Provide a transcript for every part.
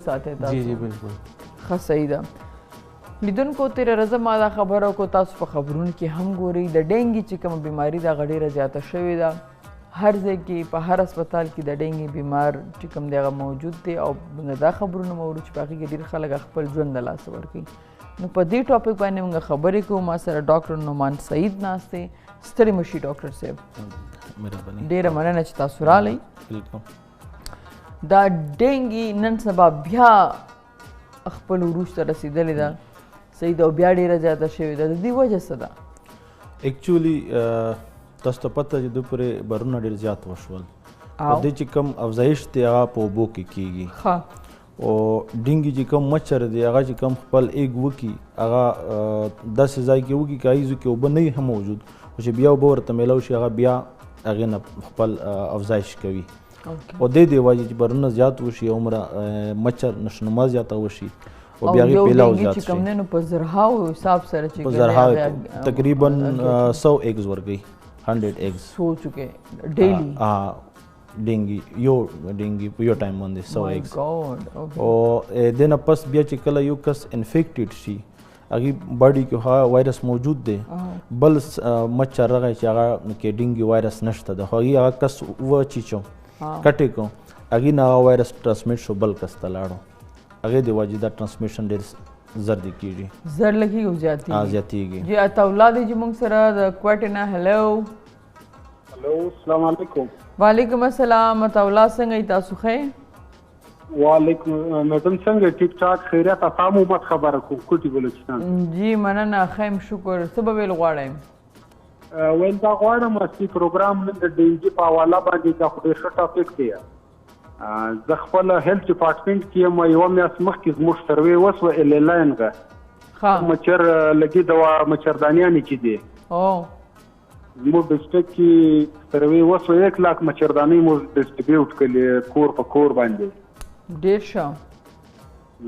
وساتئ تاسو. جی جی بالکل ښه صحیح ده. لیدونکو تېره ورځ ما دا خبره وکړو، تاسو په خبرونو کې هم ګورئ د ډینګي چې کومه بیماري ده هغه ډېره زیاته شوې ده. هر ځای کې په هر هسپتال کې د ډینګي بیمار چې کوم دی هغه موجود دی او دا خبرونه مو اورو چې په هغې کې ډېر خلک خپل ژوند د لاسه ورکوي. نو په دې ټاپک باندې موږ خبرې کوو. ما سره ډاکټر نعمان سعید ناست دی. ستړي مه شئ ډاکټر صاحب، ډېره مننه چې تاسو راغئ. دا ډینګي نن سبا بیا خپل عروج ته رسېدلې ده صحیح ده او بیا ډېره زیاته شوې ده. د دې وجه څه ده؟ ایکچولی تاسو ته پته چې دوی پورې بارونه ډېر زیات وشول او دې چې کوم افزایش دی هغه په اوبو کې کېږي. او ډینګي چې کوم مچر دی هغه چې کوم خپل ایګ وکړي هغه داسې ځای کې وکړي که هغې ځای کې اوبه نه وي هم موجود، خو چې بیا اوبه ورته میلاو شي هغه بیا هغې نه خپل افزایش کوي. او دې وجې چې بارونه زیات وشي عمره مچر نشونما زیاته وشي او بیا هغې پیلاو زیات شي. کوم نه په زرهاو حساب سره چې په زرهاو تقریبا 100 ایگز ورکوي 100 ایگز سوچو کې ډیلی ډینګي په یو ټایم باندې 100 ایگز. او دې نه پس بیا چې کله یو کس انفیکټډ شي هغې باډي کې هغه وایرس موجود دی، بل مچر راغی چې هغه کې ډینګي وایرس نشته ده، خو هغې هغه کس وچیچو کټې کو هغې نه هغه وایرس ټرانسمیټ شو بل کس ته لاړو. هغې د وجې دا ټرانسمیشن ډېر زر دی کېږي، زر لګېږي او زیاتېږي. جی عطاالله دی چې موږ سره د کوټې نه. هلو السلام علیکم. وعلیکم السلام. عطاالله څنګه یې تاسو ښه؟ وعلیکم میډم څنګه ټیک ټاک خیریت؟ تاسو مو خبره کوم کوټي بلوچستان. جی مننه ښه یم شکر. څه به ویل غواړئ؟ ویل دا غواړم چې پروګرام نن د ډینګي په حواله باندې دا خو ډېر ښه ټاپک دی. زه خپل هیلث ډپارټمنټ کې یم. یوه میاشت مخکې زموږ سروې وسوه LLN-غه مچر لګي دوا مچردانیانې چې دي زموږ ډسټرکټ کې سروې وسوه 1 لاک مچردانۍ مو ډسټریبیوټ کړلې کور په کور باندې. ډېر ښه.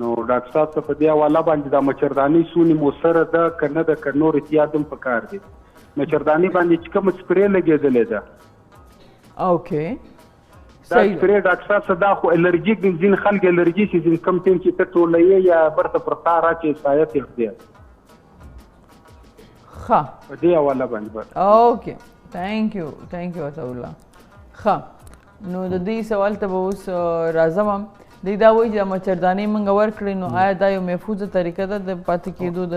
نو ډاکټر صاحب ته په دې حواله باندې دا مچردانۍ څونې مو سره ده که نه ده که نور احتیاط هم پکار دی. مچردانۍ باندې چې کوم سپرې لګېدلې ده اوکې دا سپرې ډاکټر صاحب څه دا خو الرجیک دي، ځینې خلک الرجي شي، ځینې کم ټیم چې ته ټولوې یا برته پر تا راچې سایت یې دی. ښه په دې حواله باندې اوکې تھینک یو عطاالله. ښه نو د دې سوال ته به اوس راځم. دوی دا وایي چې د مچردانۍ موږ ورکړې نو آیا دا یو محفوظه طریقه ده د پاتې کېدو د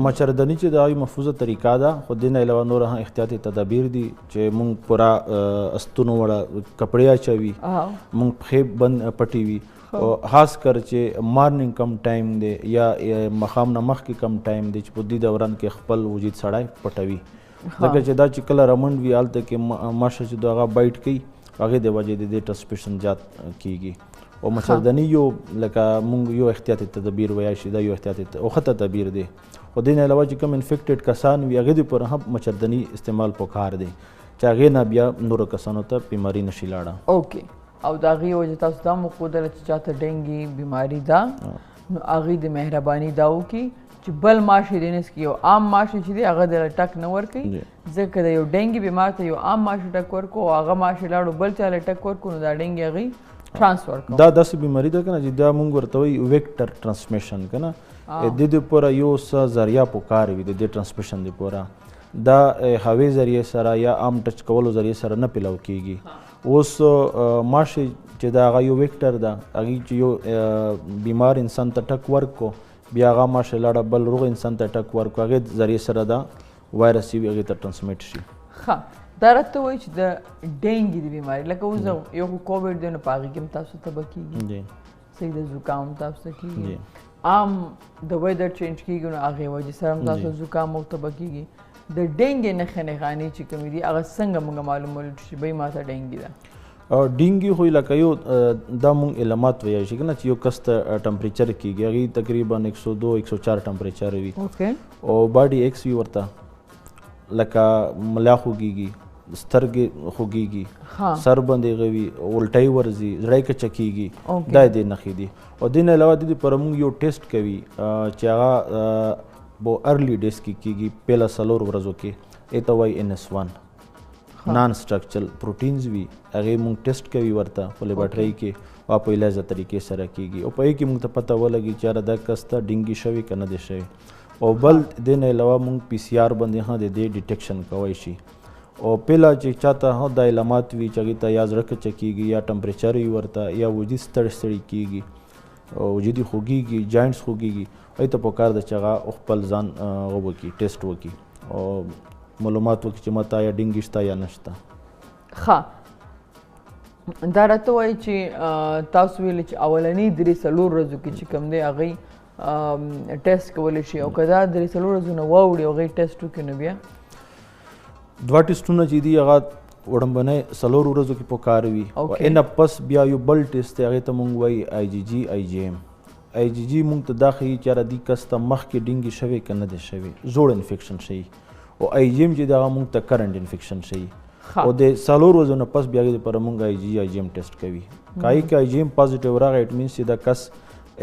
مچردانۍ چې دا یو محفوظه طریقه ده، خو دې نه علاوه نور هم احتیاطي تدابیر دي چې موږ پوره استونو وړه کپړې اچوي، موږ پښې بند پټې وي، او خاص کر چې مارننګ کم ټایم دی یا ماښام نه مخکې کم ټایم دی چې په دې دوران کې خپل وجود سړی پټوي. ځکه چې دا چې کله رمنډ وي هلته کې ماشه چې د هغه بایټ کوي هغې د وجې د دې ټرانسمیشن زیات کېږي. او مچرداني یو لکه موږ یو احتیاطي تدابیر ویای شي، دا یو احتیاطي او ښه تدابیر دی. خو دې نه علاوه چې کوم انفیکټډ کسان وي هغې دپاره هم مچرداني استعمال پکار دی چې هغې نه بیا نورو کسانو ته بیماري نشي لاړه. اوکې او د هغې وجې تاسو دا هم وښودله چې چاته ډینګي بیماري ده نو هغې د مهرباني دا وکړي چې بل ماشي دې نه څکي. یو عام ماشي چې دی هغه دله ټک نه ورکوي، ځکه د یو ډینګي بیمار ته یو عام ماشي ټک ورکو او هغه ماشي لاړو بل چا له ټک ورکو نو دا ډینګي هغې ټرانسفر کوو. دا داسې بیماري ده که نه چې دا موږ ورته وایي ویکټر ټرانسمیشن که نه، د دې پوره یو څه ذریعه پکار وي د دې ټرانسمیشن دپاره. دا هوې ذریعې سره یا عام ټچ کولو ذریعې سره نه پیلاو کېږي. اوس ماشي چې دا هغه یو ویکټر ده، هغې چې یو بیمار انسان ته ټک ورکو بیا هغه ماشي لاړه بل روغ انسان ته ټک ورکو، هغې ذریعې سره دا وایرس وي هغې ته ټرانسمیټ شي. ښه دا راته وایي چې د ډینګي د بیماري لکه اوس یو خو کووډ دی نو په هغې کې هم تاسو تبه کېږي، صحیح د زکام هم تاسو ته کېږي، عام د ویدر چینج کېږي نو هغې وجې سره هم تاسو زکام او تبه کېږي. د ډینګي نښې نښانې چې کومې دي هغه څنګه موږ معلومولی چې بهی ما ته ډینګي ده؟ ډینګي خو لکه یو دا موږ علامات ویلی شي که نه چې یو کس ته ټمپریچر کېږي هغې تقریبا 102 104 ټمپریچر وي او باډي ایکس وي ورته لکه ملا خوږېږي، سترګې خوږېږي، سر بندېږه وي، الټۍ ورځي، زړی کچه کېږي، دا یې دې نښې دي. او دې نه علاوه دې دپاره موږ یو ټیسټ کوي چې هغه په ارلی ډیز کې کېږي، پیله 4 ورځو کې، ای ته وایي NS1. نان سټرکچرل پروټینز وي هغې مونږ ټیسټ کوي ورته په لیبارټرۍ کې او په علاجه طریقې سره کیږي او په هغې کې مونږ ته پته ولګي چې یاره دا کس ته ډینګي شوي که نه دی شوی او بل دې نه علاوه مونږ پی سی آر باندې هم د دې ډیټیکشن کوی شي او پهلا چې چاته هم دا علامات وي چې هغې ته یا زړه کچه کېږي یا ټمپریچر وي ورته یا وجود ستړی ستړي کېږي وجود یې خوږېږي جاینټس خوږېږي هغې ته پکار ده چې هغه خپل ځان وکړي ټیسټ وکړي او معلومات وکړي چې ماته یا ډینګي شته یا نشته. ښه دا راته وایي چې تاسو ویلې چې اولنۍ 3-4 ورځو کې چې کوم دی هغې ټیسټ کولی شي او که دا 3-4 ورځو نه واوړي او هغې ټیسټ وکړي نو بیا 2 ټیسټونه چې دي هغه وړاندې 4 ورځو کې پکار وي او نه پس بیا یو بل ټیسټ دی هغې ته مونږ وایي آی جي جي آی جي ایم آی جي جي مونږ ته دا ښیي چې یاره دې کس ته مخکې ډینګي شوی که نه دی شوی زوړ انفیکشن ښیي او آی جي ایم چې دی هغه مونږ ته کرنټ انفیکشن ښیي او د 4 ورځو نه پس بیا هغې دپاره مونږ آی جي آی جي ایم ټیسټ کوي که هغې کې آی جي ایم پازیټیو راغی اټ مینس چې دا کس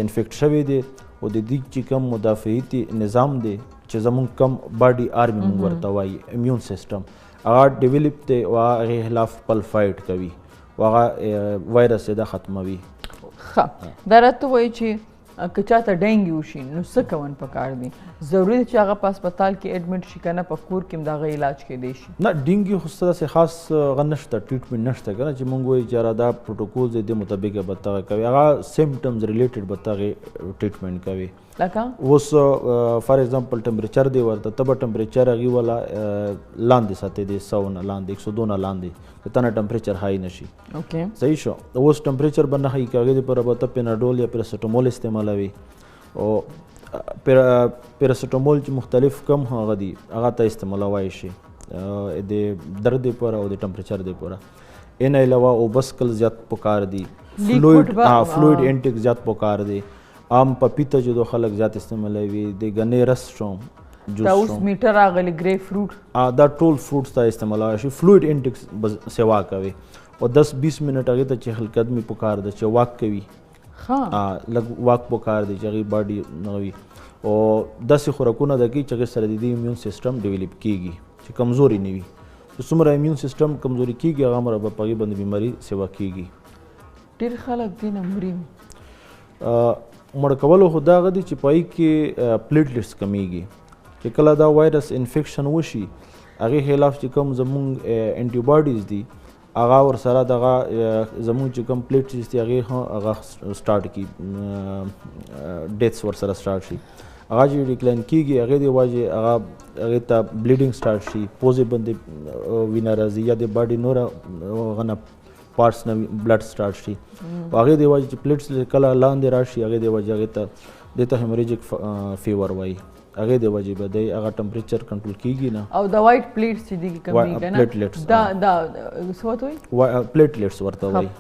انفیکټ شوی دی او د دې چې کوم مدافعتي نظام دی چې زمونږ کم باډي آرمي مونږ ورته وایي امیون سیسټم هغه ډیولپ دی او هغې خلاف خپل فایټ کوي او هغه وایرس یې دا ختموي. ښه دا راته وایي چې که چاته ډینګي وشي نو څه کول پکار دي؟ ضروري ده چې هغه په هسپتال کې ایډمټ شي که نه په کور کې هم د هغه علاج کیدی شي؟ نه ډینګي خو څه داسې خاص هغه نشته ټریټمنټ نشته که نه چې مونږ وایو چې یاره دا پروټوکول دی دې مطابق به ته کوي هغه سیمپټمز ریلیټډ به ته هغې ټریټمنټ کوي. لکه اوس فار ایگزامپل ټمپریچر دی ورته ته به ټمپریچر هغې والا لاندې ساتې دی 100 نه لاندې 102 نه لاندې که ته نه ټمپریچر های نشي. صحیح شو. اوس ټمپریچر به نه ښایي که هغې دپاره به ته پیناډول یا پیراسیټامول استعمالوي او پیراسیټامول چې مختلف کم هغه دي هغه ته استعمالولی شي د درد دپاره او د ټمپریچر دپاره. این علاوه اوبسکل زیات پکار دي فلویډ انټیک زیات پکار دی عام پپیته چې دو خلک زیات استعمالوي د ګنې رس شوم دا اوس میټر راغلی ګریپ فروټ دا ټول فروټس ته استعمالولی شي. فلویډ انټیک سیوا کوي او 10-20 منټ هغې ته چهل قدمي پکار ده چې واک کوي لږ واک پکار دی چې هغې باډي نغوي او داسې خوراکونه ده کوي چې هغې سره د دې امیون سیسټم ډیولپ کېږي چې کمزوري نه وي. څومره امیون سیسټم کمزوري کېږي هغه هغومره به په هغې باندې بیماري سیوا کېږي. ډېر خلک دې نه مري مړ کولو خو دا هغه دي چې په هغې کې پلیټلیټس کمیږي چې کله دا وایرس انفیکشن وشي هغې خلاف چې کوم زمونږ انټي باډیز دي هغه ورسره دغه زمونږ چې کوم پلیټلیټس دي هغې هغه سټارټ کړي ډیتس ورسره سټارټ شي هغه چې ډیکلاین کېږي هغې د وجې هغې ته بلیډینګ سټارټ شي پوزې باندې وینه راځي یا د باډي نوره هغه نه پارټس نه بلډ سټارټ شي او هغې د وجې چې پلیټس کله لاندې راشي هغې د وجې هغې ته دې ته هیموریجک فیور وایي هغې د وجې به دی هغه ټمپریچر کنټرول کېږي نه او د وایټ پلیټس چې دي کمیږي که نه پلیټلیټس دا څه ورته وایي پلیټلیټس ورته وایي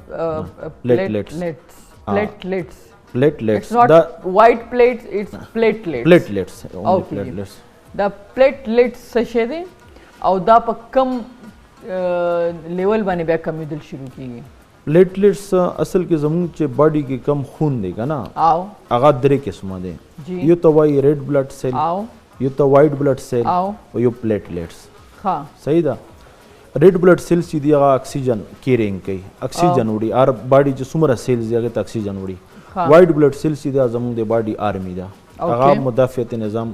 پلیټلیټس پلیټلیټس دا وایټ پلیټس اټس پلیټلیټس دا پلیټلیټس څه شی دی او دا په کم لیول باندې بیا کمیدل شروع کېږي؟ پلیټلیټس اصل کې زموږ چې باډي کې کم خون دی که نه هغه 3 قسمه دی یو ته وایي ریډ بلډ سیل یو ته وایټ بلډ سیل او یو پلیټلیټس. صحیح ده. ریډ بلډ سیلز چې دي هغه اکسیجن کیرینګ کوي اکسیجن وړي هر باډي چې څومره سیلز دي هغې ته اکسیجن وړي. وایټ بلډ سیلز چې دي زموږ د باډي آرمي ده هغه مدافعتي نظام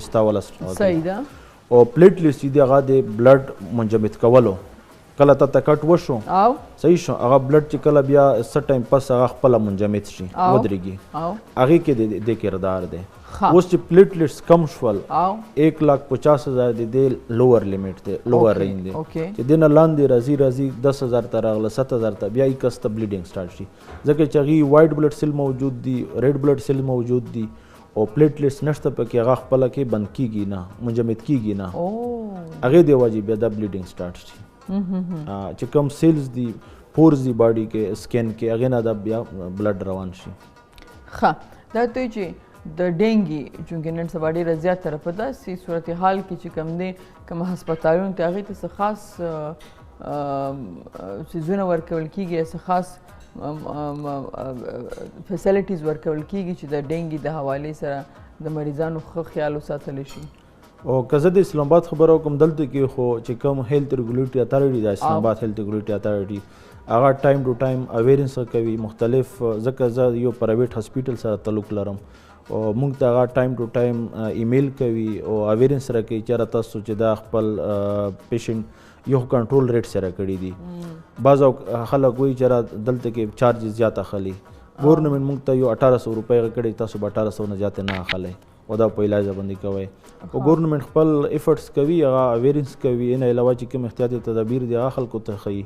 استاوله. صحیح ده. او پلیټلیټس چې دي هغه د بلډ منجمد کولو کله ته کټ وشو صحیح شو هغه بلډ چې کله بیا څه ټایم پس هغه خپله منجمد شي ودرېږي هغې کې د کردار دی. اوس چې پلیټلیټس کم شول 1,50,000 د دې لوور لیمټ دی لوور رینج دی چې دې نه لاندې راځي 10,000 ته راغله 7,000 ته بیا یې کس ته بلیډینګ سټارټ شي ځکه چې هغې وایټ بلډ سیل موجود دي ریډ بلډ سیل موجود دي او پلیټلیټس نشته پکې هغه خپله کې بند کېږي نه منجمد کېږي نه هغې د وجې بیا دا بلیډینګ سټارټ شي چې کوم سیلز دي پورز دي باډي کې سکین کې هغې نه دا بیا بلډ روان شي. ښه دا ته چې د ډینګي چونکې نن سبا ډېره زیاته په داسې صورتحال کې چې کوم دی کوم هسپتالونو ته هغې ته څه خاص څیزونه ورکول کېږي څه خاص فیسیلیټیز ورکول کېږي چې د ډینګي د حوالې سره د مریضانو ښه خیال وساتلی شي؟ او که زه د اسلام آباد خبره وکړم دلته کې خو چې کوم هیلث ریګولیټري اتارټي د اسلام آباد هیلث ریګولیټري اتارټي هغه ټایم ټو ټایم اویرنس کوي مختلف ځکه زه یو پرایویټ هاسپیټل سره تعلق لرم او موږ ته هغه ټایم ټو ټایم ایمیل کوي او اویرنس راکوي چېرې تاسو چې دا خپل پیشنټ یو کنټرول ریټ سره کړي دي بعض خلک وایي چېرې دلته کې چارجز زیات اخلي ګورنمنټ موږ ته یو 1800 روپۍ کړي تاسو به 1800 نه زیات نه اخلئ او دا په علاج باندې کوي او ګورنمنټ خپل ایفرټس کوي هغه اویرنس کوي نه علاوه چې کوم احتیاطي تدابیر دي هغه خلکو ته ښیي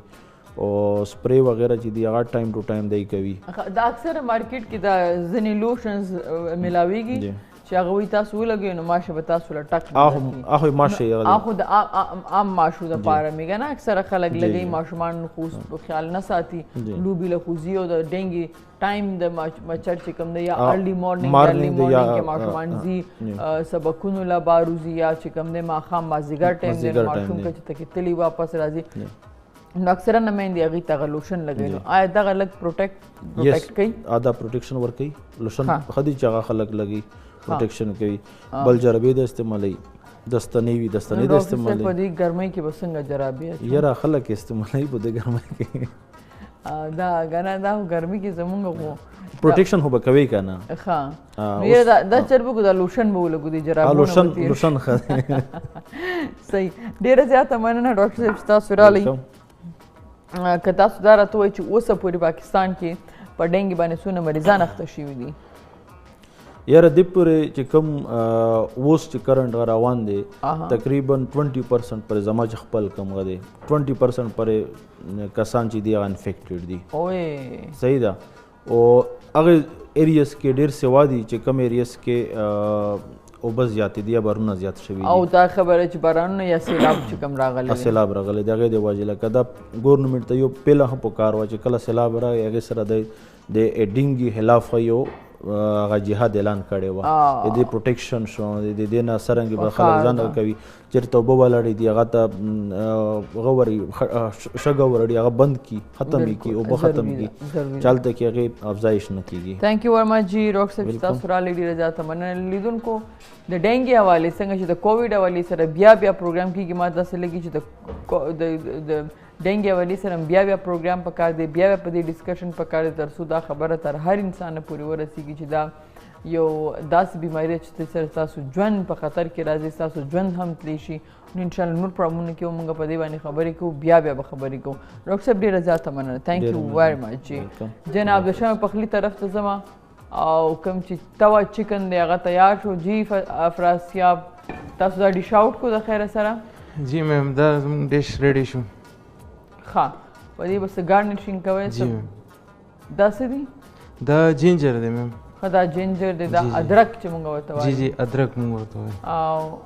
او سپری وغیرہ چې دی هغه ټایم ټو ټایم دی کوي دا اکثر مارکیټ کې دا ځینې لوشنز ملاویږي چې هغه وایي تاسو ولګوئ نو ماشه به تاسو له ټک هغه ماشه هغه د عام ماشو دپاره میږه نه اکثره خلک لګوي ماشومان خو خیال نه ساتي لوبي له خوځي او د ډینګي ټایم د مچر چې کوم دی یا ارلی مارنینګ کې ماشومان ځي سبقونو لا باروزي یا چې کوم دی ماښام مازدیګر ټایم دی ماشوم که چې تکې تلي واپس راځي نو اکثره نمایندې هغې ته هغه لوشن لګوي نو آیا دغه لږ پروټیکټ کوي دا پروټیکشن ورکوي لوشن ښه دی چې هغه خلک لګي پروټیکشن کوي بل جرابې د استعمالوي دستنې وي دستنې د استعمالوي په دې ګرمۍ کې به څنګه جرابې یاره خلک استعمالوي په دې ګرمۍ کې دا ګنه دا ګرمۍ کې زمونږ خو پروټیکشن خو به کوي که نه ښه نو یاره دا چل به کو دا لوشن به ولګو دي جرابونه لوشن ښه صحیح ډېره زیاته مننه ډاکټر صاحب چې تاسو راغلئ که تاسو دا راته وایئ چې اوسه پورې پاکستان کې په ډینګي باندې څونه مریضان اخته شوي دي یاره دې پورې چې کوم اوس چې کرنټ روان دی تقریبا 20% پرې زما چې خپل کم دی 20% پرې کسان چې دي هغه انفیکټډ دي صحیح ده او هغه ایریاز کې ډېر سوا دي چې کم ایریاز کې اوبه زیاتې دي یا بارونه زیات شوي دي او دا خبره چې بارانونه یا سیلاب چې کوم راغلی سیلاب راغلی د هغې د وجې لکه دا ګورنمنټ ته یو پیله هم پکار وه چې کله سیلاب راغی هغې سره د ډینګي خلاف یو هغه جهاد اعلان کړی و د دې پروټیکشن شو د دې نه څرنګه به خلک ځان کوي چېرته اوبه ولاړې دي هغه ته هغه وري شګه ورړي هغه بند کړي ختم یې کړي اوبه ختم کړي چالته کې هغې افزایش نه کېږي تھینک یو ور مچ جی ډاکټر صاحب چې تاسو راغلئ ډېره زیاته مننه لیدونکو د ډینګي حوالې څنګه چې د کووډ حوالې سره بیا پروګرام کېږي ما داسې لګي چې د ډینګي حوالې سره بیا پروګرام پکار دی بیا په دې ډسکشن پکار دی تر څو دا خبره تر هر انسان پورې ورسیږي چې دا یو داسې بیماري چې سره تاسو ژوند په خطر کې راځي تاسو ژوند هم تلی شي نو انشاءالله نور پروګرامونه کې موږ په دې باندې خبرې کوو بیا به خبرې کوو ډاکټر صاحب ډېره زیاته مننه تھینک یو ویری مچ جناب د شمع پخلي طرف ته ځم او کوم چې توا چکن دی هغه تیار شو جی افراسیاب تاسو دا ډیش آوټ کو د خیره سره جی میم دا ډیش ریډي شو ښه په دې بس ګارنیشینګ کوئ دا څه دي دا جینجر دی میم ښه دا جینجر دی دا ادرک چې موږ ورته وایو جی ادرک موږ ورته وایو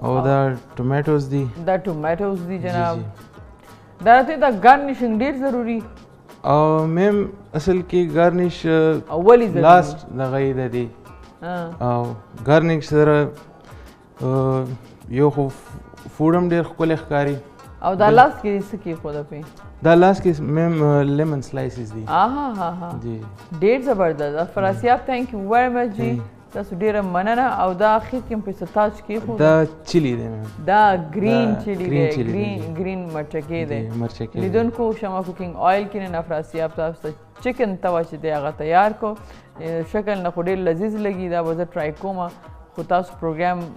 او دا ټومیټوز دي دا ټومیټوز دي جناب دا راته دا ګارنیشینګ ډېر ضروري او میم اصل کې ګارنیش اولی ضروري لاست دغه یې دی او ګارنیش سره یو خو فوډ هم ډېر ښکلی ښکاري او دا لاس کې څه کېښوده پې دا لاس کې میم لیمن سلایسز دي جی ډېر زبردست افراسیاب تھینک یو ویری مچ جی تاسو ډېره مننه او دا اخر کې هم پې څه تاج کېښود دا چلی دی میم دا ګرین چلی دی ګرین مرچکې دی لیدونکو شمع کوکینګ آیل کې نن افراسیاب تاسو ته چکن توا چې دی هغه تیار کو شکل نه خو ډېر لذیذ لګي دا به زه ټرای کوم خو تاسو پروګرام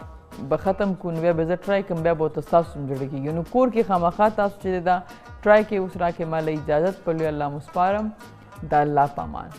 به ختم کو نو بیا به زه ټرای کوم بیا به ورته ستاسو هم زړه کېږي نو کور کې خامخا تاسو چې دا ټرای کې اوس راکې ما له اجازت په لوی الله مسپارم د الله په امان